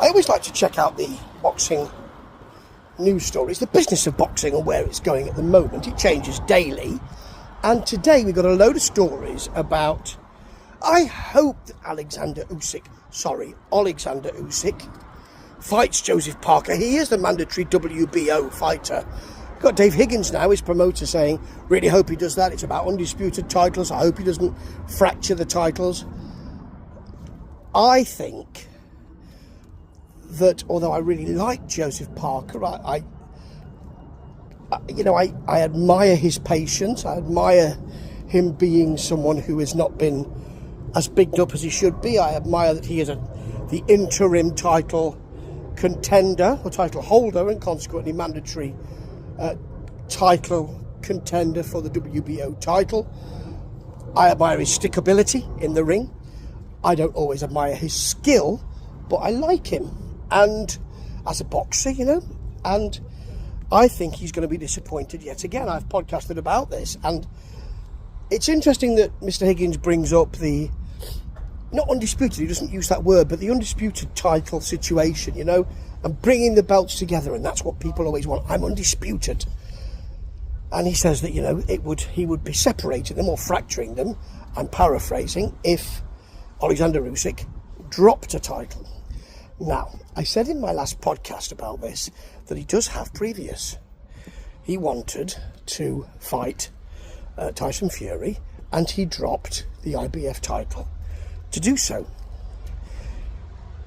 I always like to check out the boxing news stories, the business of boxing and where it's going at the moment. It changes daily. And today we've got a load of stories about, I hope that Alexander Usyk fights Joseph Parker. He is the mandatory WBO fighter. We've got Dave Higgins now, his promoter, saying, really hope he does that. It's about undisputed titles. I hope he doesn't fracture the titles. I think that although I really like Joseph Parker, I admire his patience. I admire him being someone who has not been as bigged up as he should be. I admire that he is the interim title contender or title holder and consequently mandatory title contender for the WBO title. I admire his stickability in the ring. I don't always admire his skill, but I like him. And as a boxer, and I think he's going to be disappointed yet again. I've podcasted about this, and it's interesting that Mr. Higgins brings up the, not undisputed, he doesn't use that word, but the undisputed title situation, and bringing the belts together, and that's what people always want. I'm undisputed. And he says that, he would be separating them or fracturing them, I'm paraphrasing, if Alexander Usyk dropped a title. Now, I said in my last podcast about this that he does have previous. He wanted to fight Tyson Fury, and he dropped the IBF title to do so.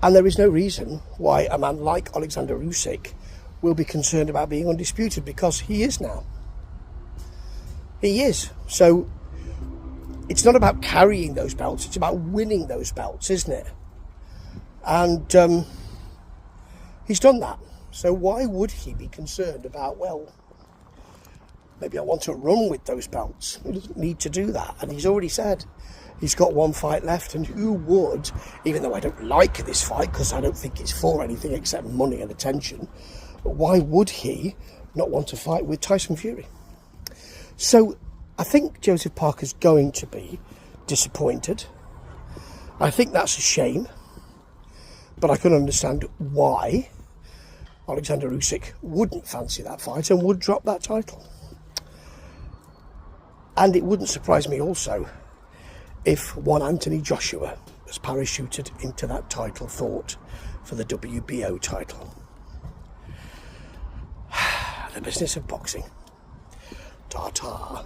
And there is no reason why a man like Alexander Usyk will be concerned about being undisputed, because he is now. He is. So it's not about carrying those belts, it's about winning those belts, isn't it? And he's done that. So why would he be concerned about, well, maybe I want to run with those belts? He doesn't need to do that. And he's already said he's got one fight left. And who would, even though I don't like this fight because I don't think it's for anything except money and attention, but why would he not want to fight with Tyson Fury? So I think Joseph Parker's going to be disappointed. I think that's a shame. But I can understand why Alexander Usyk wouldn't fancy that fight and would drop that title. And it wouldn't surprise me also if one Anthony Joshua was parachuted into that title thought for the WBO title. The business of boxing. Ta-ta.